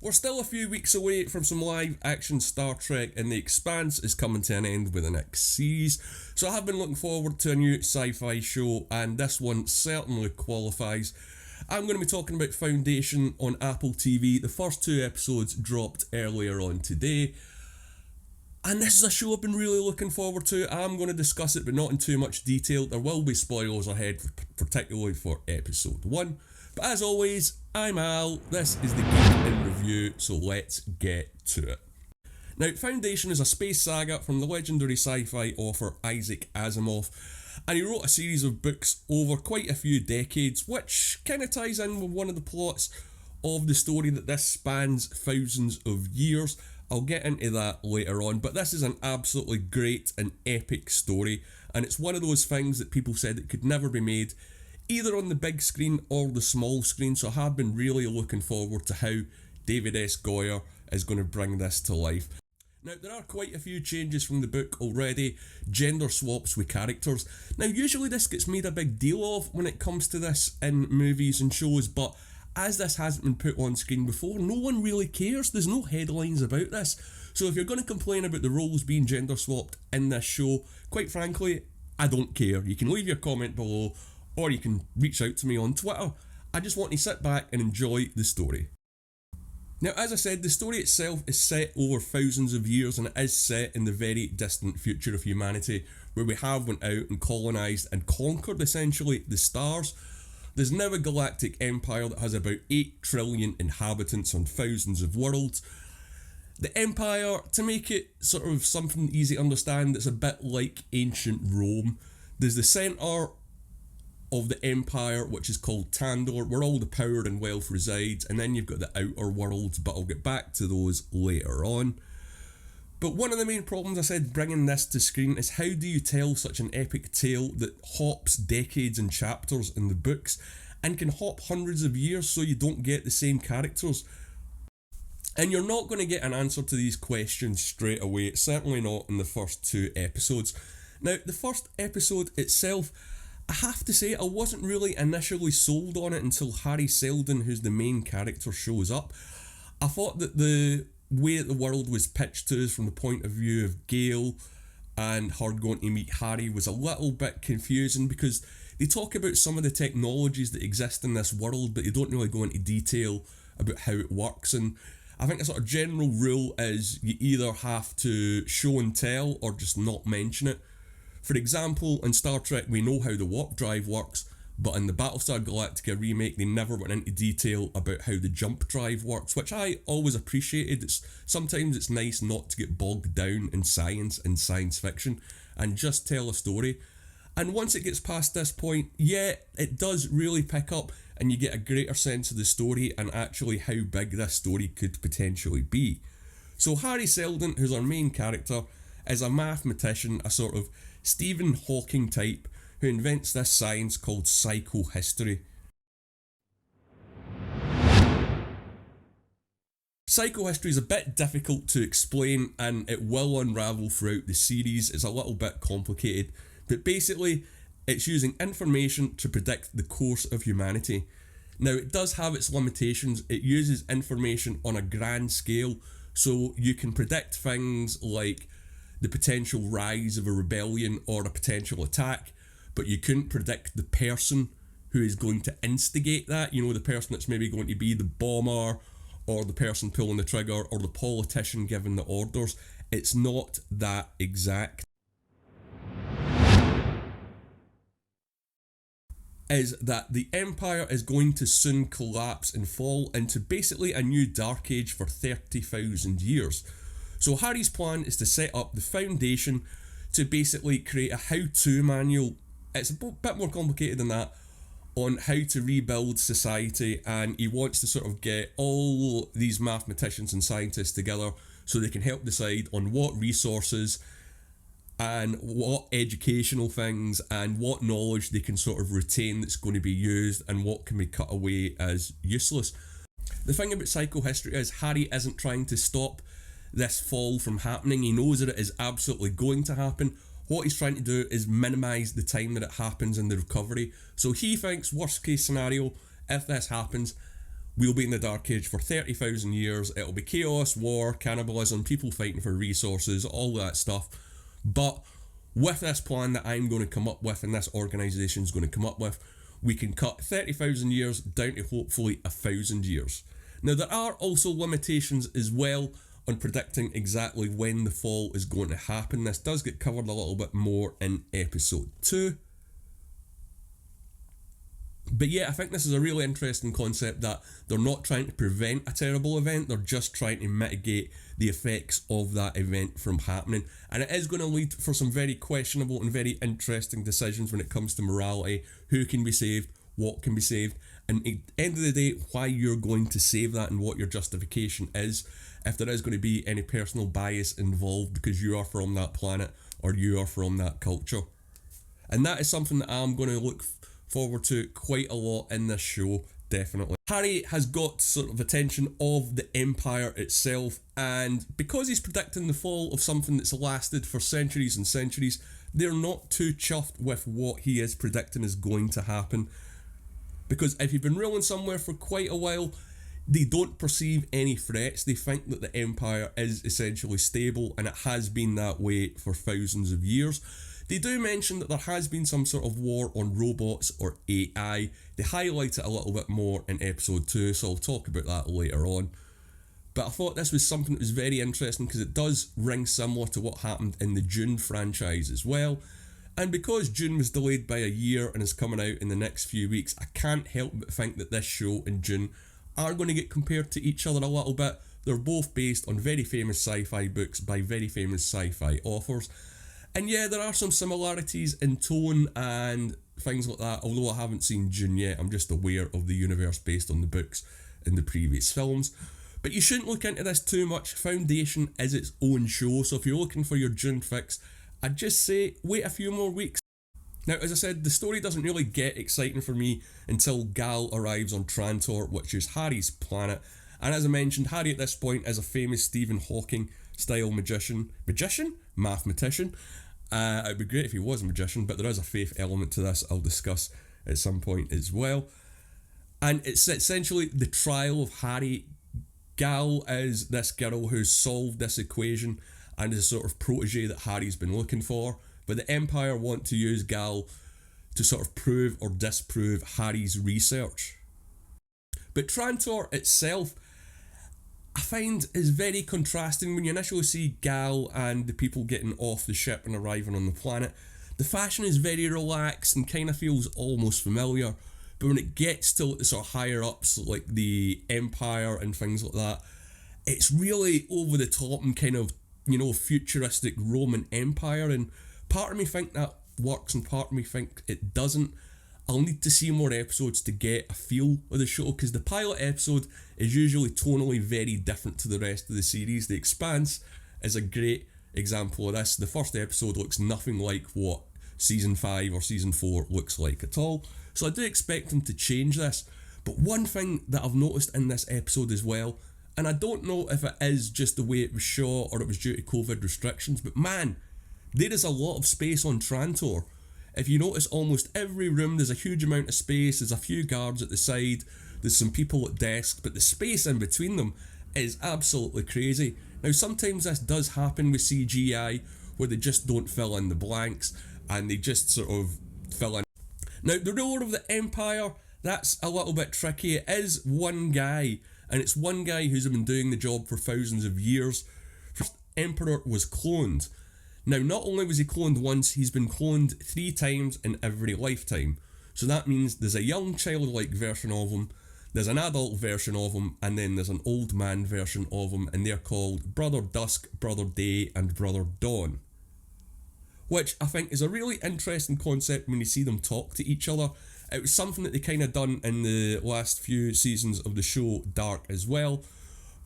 We're still a few weeks away from some live action Star Trek, and The Expanse is coming to an end with the next series. So I have been looking forward to a new sci-fi show, and this one certainly qualifies. I'm going to be talking about Foundation on Apple TV. The first 2 episodes dropped earlier on today. And this is a show I've been really looking forward to. I'm going to discuss it, but not in too much detail. There will be spoilers ahead, particularly for episode 1. But as always, I'm Al. This is the Geek in Review, so let's get to it. Now, Foundation is a space saga from the legendary sci-fi author Isaac Asimov, and he wrote a series of books over quite a few decades, which kind of ties in with one of the plots of the story that this spans thousands of years. I'll get into that later on, but this is an absolutely great and epic story, and it's one of those things that people said it could never be made either on the big screen or the small screen, so I have been really looking forward to how David S. Goyer is going to bring this to life. Now, there are quite a few changes from the book already, gender swaps with characters. Now, usually this gets made a big deal of when it comes to this in movies and shows, but as this hasn't been put on screen before, no one really cares. There's no headlines about this. So if you're going to complain about the roles being gender swapped in this show, quite frankly, I don't care. You can leave your comment below, or you can reach out to me on Twitter. I just want to sit back and enjoy the story. Now, as I said, the story itself is set over thousands of years, and it is set in the very distant future of humanity, where we have went out and colonised and conquered, essentially, the stars. There's now a galactic empire that has about 8 trillion inhabitants on thousands of worlds. The empire, to make it sort of something easy to understand, it's a bit like ancient Rome. There's the centre of the empire, which is called Tandor, where all the power and wealth resides, and then you've got the outer worlds, but I'll get back to those later on. But one of the main problems, I said, bringing this to screen is how do you tell such an epic tale that hops decades and chapters in the books and can hop hundreds of years so you don't get the same characters? And you're not going to get an answer to these questions straight away, certainly not in the first 2 episodes. Now, the first episode itself, I have to say, I wasn't really initially sold on it until Harry Seldon, who's the main character, shows up. I thought that the way that the world was pitched to us from the point of view of Gail and her going to meet Harry was a little bit confusing, because they talk about some of the technologies that exist in this world, but they don't really go into detail about how it works. And I think a sort of general rule is you either have to show and tell or just not mention it. For example, in Star Trek, we know how the warp drive works, but in the Battlestar Galactica remake, they never went into detail about how the jump drive works, which I always appreciated. Sometimes it's nice not to get bogged down in science and science fiction and just tell a story. And once it gets past this point, yeah, it does really pick up, and you get a greater sense of the story and actually how big this story could potentially be. So Harry Seldon, who's our main character, is a mathematician, a sort of Stephen Hawking type, who invents this science called psychohistory. Psychohistory is a bit difficult to explain, and it will unravel throughout the series. It's a little bit complicated, but basically it's using information to predict the course of humanity. Now, it does have its limitations. It uses information on a grand scale, so you can predict things like the potential rise of a rebellion or a potential attack, but you couldn't predict the person who is going to instigate that. You know, the person that's maybe going to be the bomber, or the person pulling the trigger, or the politician giving the orders. It's not that exact. Is that the Empire is going to soon collapse and fall into basically a new dark age for 30,000 years. So Harry's plan is to set up the Foundation to basically create a how-to manual. It's a bit more complicated than that, on how to rebuild society, and he wants to sort of get all these mathematicians and scientists together so they can help decide on what resources and what educational things and what knowledge they can sort of retain that's going to be used and what can be cut away as useless. The thing about psychohistory is Harry isn't trying to stop this fall from happening. He knows that it is absolutely going to happen. What he's trying to do is minimise the time that it happens in the recovery. So he thinks, worst case scenario, if this happens, We'll be in the Dark Age for 30,000 years. It'll be chaos, war, cannibalism, people fighting for resources, all that stuff. But with this plan that I'm going to come up with and this organisation's going to come up with, we can cut 30,000 years down to hopefully 1,000 years. Now, there are also limitations as well on predicting exactly when the fall is going to happen. This does get covered a little bit more in episode 2. But yeah, I think this is a really interesting concept that they're not trying to prevent a terrible event, they're just trying to mitigate the effects of that event from happening. And it is going to lead for some very questionable and very interesting decisions when it comes to morality, who can be saved, what can be saved, and at the end of the day, why you're going to save that and what your justification is, if there is going to be any personal bias involved because you are from that planet or you are from that culture. And that is something that I'm going to look forward to quite a lot in this show, definitely. Harry has got sort of attention of the Empire itself, and because he's predicting the fall of something that's lasted for centuries and centuries, they're not too chuffed with what he is predicting is going to happen. Because if you've been ruling somewhere for quite a while, they don't perceive any threats. They think that the Empire is essentially stable, and it has been that way for thousands of years. They do mention that there has been some sort of war on robots or AI. They highlight it a little bit more in episode 2, so I'll talk about that later on. But I thought this was something that was very interesting because it does ring similar to what happened in the Dune franchise as well. And because Dune was delayed by a year and is coming out in the next few weeks, I can't help but think that this show and Dune are going to get compared to each other a little bit. They're both based on very famous sci-fi books by very famous sci-fi authors. And yeah, there are some similarities in tone and things like that, although I haven't seen Dune yet. I'm just aware of the universe based on the books in the previous films. But you shouldn't look into this too much. Foundation is its own show, so if you're looking for your Dune fix, I'd just say wait a few more weeks. Now, as I said, the story doesn't really get exciting for me until Gal arrives on Trantor, which is Harry's planet. And as I mentioned, Harry at this point is a famous Stephen Hawking style mathematician. It'd be great if he was a magician, but there is a faith element to this I'll discuss at some point as well. And it's essentially the trial of Harry. Gal is this girl who's solved this equation and is a sort of protege that Harry's been looking for, but the Empire want to use Gal to sort of prove or disprove Harry's research. But Trantor itself, I find, is very contrasting. When you initially see Gal and the people getting off the ship and arriving on the planet, the fashion is very relaxed and kind of feels almost familiar. But when it gets to the sort of higher ups, like the Empire and things like that, it's really over the top and kind of, you know, futuristic Roman Empire. And part of me think that works and part of me think it doesn't. I'll need to see more episodes to get a feel of the show, because the pilot episode is usually tonally very different to the rest of the series. The Expanse is a great example of this. The first episode looks nothing like what season 5 or season 4 looks like at all. So I do expect them to change this. But one thing that I've noticed in this episode as well, and I don't know if it is just the way it was shot or it was due to COVID restrictions, but man, there is a lot of space on Trantor. If you notice, almost every room there's a huge amount of space. There's a few guards at the side, there's some people at desks, but the space in between them is absolutely crazy. Now, sometimes this does happen with CGI where they just don't fill in the blanks and they just sort of fill in. Now, the ruler of the Empire, that's a little bit tricky. It is one guy, and it's one guy who's been doing the job for thousands of years. First Emperor was cloned. Now, not only was he cloned once, he's been cloned 3 times in every lifetime. So that means there's a young childlike version of him, there's an adult version of him, and then there's an old man version of him, and they're called Brother Dusk, Brother Day, and Brother Dawn. Which I think is a really interesting concept when you see them talk to each other. It was something that they kind of done in the last few seasons of the show Dark as well.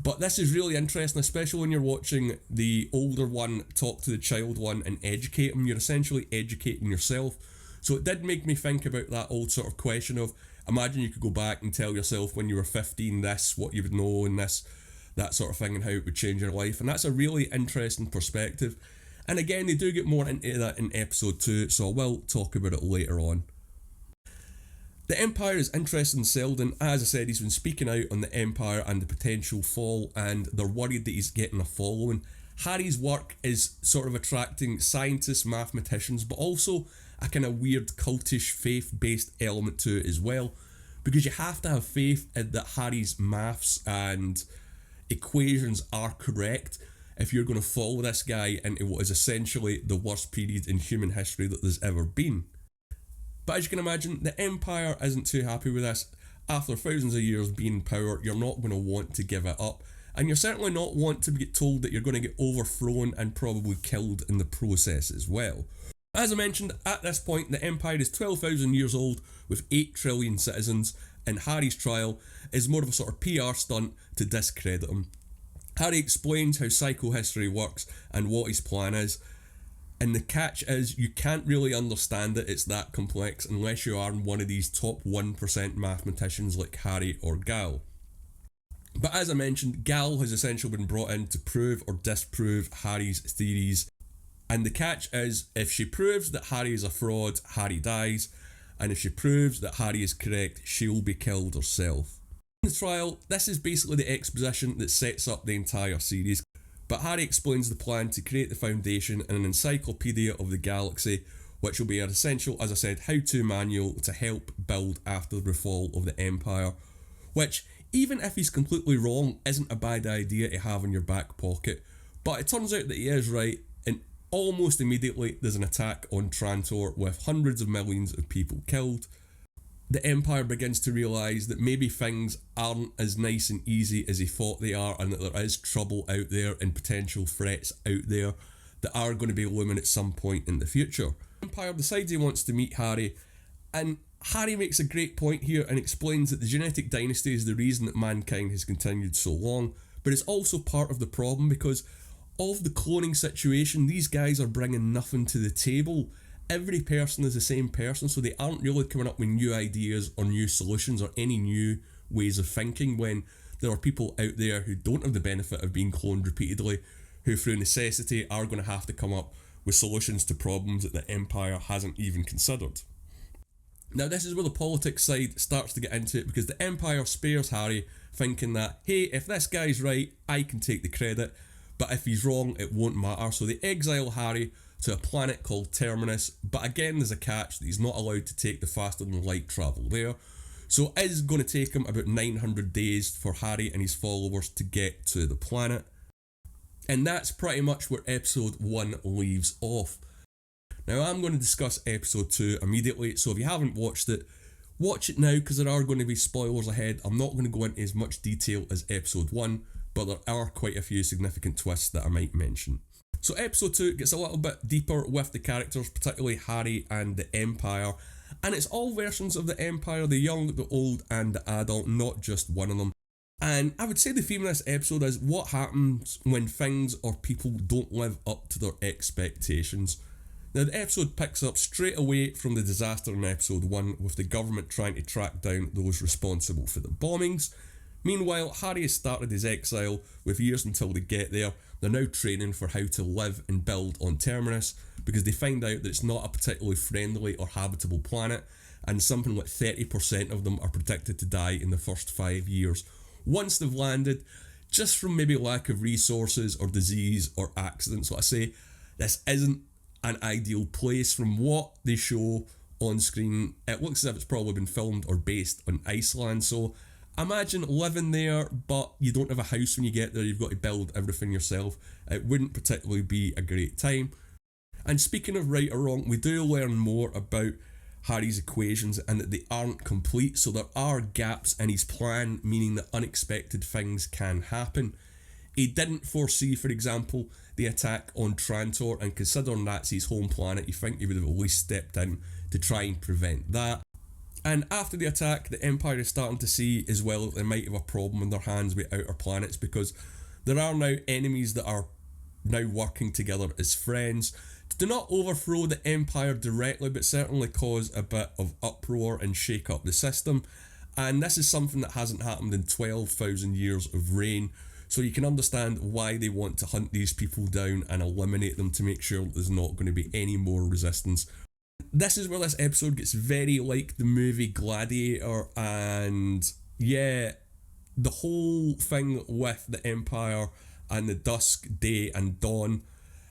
But this is really interesting, especially when you're watching the older one talk to the child one and educate him. You're essentially educating yourself. So it did make me think about that old sort of question of, imagine you could go back and tell yourself when you were 15 this, what you would know, and this, that sort of thing, and how it would change your life. And that's a really interesting perspective. And again, they do get more into that in episode 2, so I will talk about it later on. The Empire is interested in Selden. As I said, he's been speaking out on the Empire and the potential fall, and they're worried that he's getting a following. Harry's work is sort of attracting scientists, mathematicians, but also a kind of weird cultish faith-based element to it as well, because you have to have faith that Harry's maths and equations are correct if you're going to follow this guy into what is essentially the worst period in human history that there's ever been. But as you can imagine, the Empire isn't too happy with this. After thousands of years being in power, you're not going to want to give it up. And you're certainly not want to get told that you're going to get overthrown and probably killed in the process as well. As I mentioned, at this point, the Empire is 12,000 years old with 8 trillion citizens, and Harry's trial is more of a sort of PR stunt to discredit him. Harry explains how psychohistory works and what his plan is, and the catch is you can't really understand it, it's that complex, unless you are one of these top 1% mathematicians like Harry or Gal. But as I mentioned, Gal has essentially been brought in to prove or disprove Harry's theories, and the catch is if she proves that Harry is a fraud, Harry dies, and if she proves that Harry is correct, she'll be killed herself. In the trial, this is basically the exposition that sets up the entire series. But Harry explains the plan to create the Foundation and an encyclopedia of the galaxy, which will be an essential, as I said, how-to manual to help build after the fall of the Empire, which, even if he's completely wrong, isn't a bad idea to have in your back pocket. But it turns out that he is right, and almost immediately there's an attack on Trantor with hundreds of millions of people killed. The Empire begins to realise that maybe things aren't as nice and easy as he thought they are, and that there is trouble out there and potential threats out there that are going to be looming at some point in the future. The Empire decides he wants to meet Harry, and Harry makes a great point here and explains that the genetic dynasty is the reason that mankind has continued so long, but it's also part of the problem because of the cloning situation. These guys are bringing nothing to the table. Every person is the same person, so they aren't really coming up with new ideas or new solutions or any new ways of thinking, when there are people out there who don't have the benefit of being cloned repeatedly, who through necessity are going to have to come up with solutions to problems that the Empire hasn't even considered. Now this is where the politics side starts to get into it, because the Empire spares Harry, thinking that, hey, if this guy's right, I can take the credit, but if he's wrong, it won't matter. So they exile Harry to a planet called Terminus, but again there's a catch that he's not allowed to take the faster than light travel there. So it is going to take him about 900 days for Harry and his followers to get to the planet. And that's pretty much where episode 1 leaves off. Now I'm going to discuss episode 2 immediately, so if you haven't watched it, watch it now because there are going to be spoilers ahead. I'm not going to go into as much detail as episode 1, but there are quite a few significant twists that I might mention. So episode 2 gets a little bit deeper with the characters, particularly Harry and the Empire, and it's all versions of the Empire, the young, the old and the adult, not just one of them. And I would say the theme of this episode is what happens when things or people don't live up to their expectations. Now the episode picks up straight away from the disaster in episode 1, with the government trying to track down those responsible for the bombings. Meanwhile, Harry has started his exile with years until they get there. They're now training for how to live and build on Terminus, because they find out that it's not a particularly friendly or habitable planet, and something like 30% of them are predicted to die in the first 5 years once they've landed, just from maybe lack of resources or disease or accidents. So I say this isn't an ideal place. From what they show on screen, it looks as if it's probably been filmed or based on Iceland, so imagine living there, but you don't have a house when you get there, you've got to build everything yourself. It wouldn't particularly be a great time. And speaking of right or wrong, we do learn more about Harry's equations and that they aren't complete, so there are gaps in his plan, meaning that unexpected things can happen. He didn't foresee, for example, the attack on Trantor, and considering that's his home planet, you think he would have at least stepped in to try and prevent that. And after the attack, the Empire is starting to see as well that they might have a problem in their hands with outer planets, because there are now enemies that are now working together as friends to do not overthrow the Empire directly, but certainly cause a bit of uproar and shake up the system. And this is something that hasn't happened in 12,000 years of reign, so you can understand why they want to hunt these people down and eliminate them to make sure there's not going to be any more resistance. this is where this episode gets very like the movie Gladiator, and yeah, the whole thing with the Empire and the dusk, day and dawn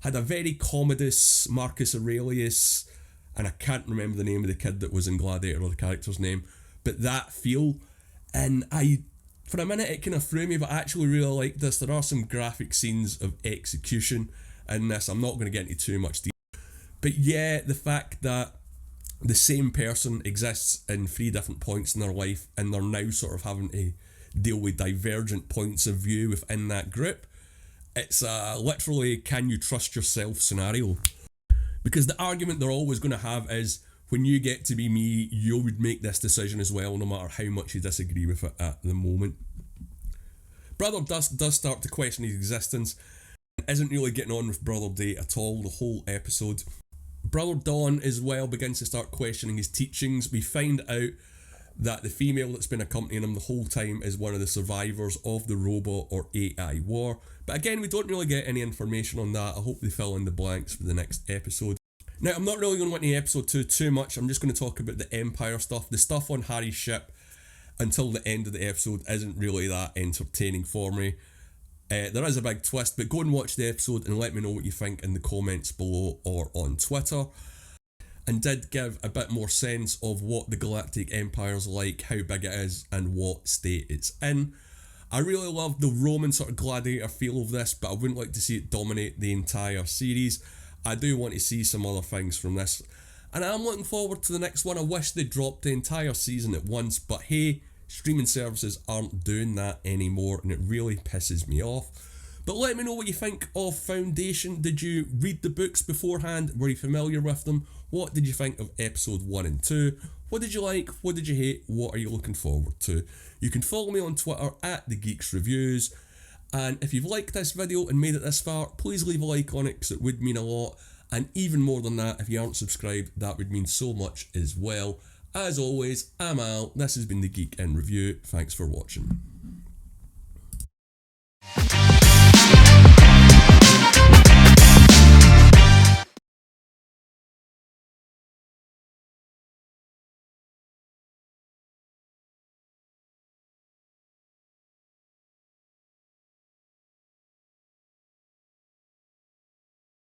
had a very Commodus Marcus Aurelius, and I can't remember the name of the kid that was in Gladiator or the character's name, but that feel. And for a minute it kind of threw me, but I actually really like this. There are some graphic scenes of execution in this. I'm not going to get into too much detail, but yeah, the fact that the same person exists in 3 different points in their life, and they're now sort of having to deal with divergent points of view within that group. It's a literally can you trust yourself scenario, because the argument they're always going to have is, when you get to be me, you would make this decision as well, no matter how much you disagree with it at the moment. Brother Dusk does start to question his existence, and isn't really getting on with Brother Day at all the whole episode. Brother Dawn as well begins to start questioning his teachings. We find out that the female that's been accompanying him the whole time is one of the survivors of the robot or AI war. But again, we don't really get any information on that. I hope they fill in the blanks for the next episode. Now, I'm not really going to go into episode 2 too much. I'm just going to talk about the Empire stuff. The stuff on Harry's ship until the end of the episode isn't really that entertaining for me. There is a big twist, but go and watch the episode and let me know what you think in the comments below or on Twitter. And did give a bit more sense of what the Galactic Empire's like, how big it is, and what state it's in. I really love the Roman sort of gladiator feel of this, but I wouldn't like to see it dominate the entire series. I do want to see some other things from this, and I'm looking forward to the next one. I wish they dropped the entire season at once, but hey, streaming services aren't doing that anymore, and it really pisses me off. But let me know what you think of Foundation. Did you read the books beforehand? Were you familiar with them? What did you think of episode 1 and 2? What did you like? What did you hate? What are you looking forward to? You can follow me on Twitter at TheGeeksReviews. And if you've liked this video and made it this far, please leave a like on it, because it would mean a lot. And even more than that, if you aren't subscribed, that would mean so much as well. As always, I'm Al. This has been The Geek in Review. Thanks for watching.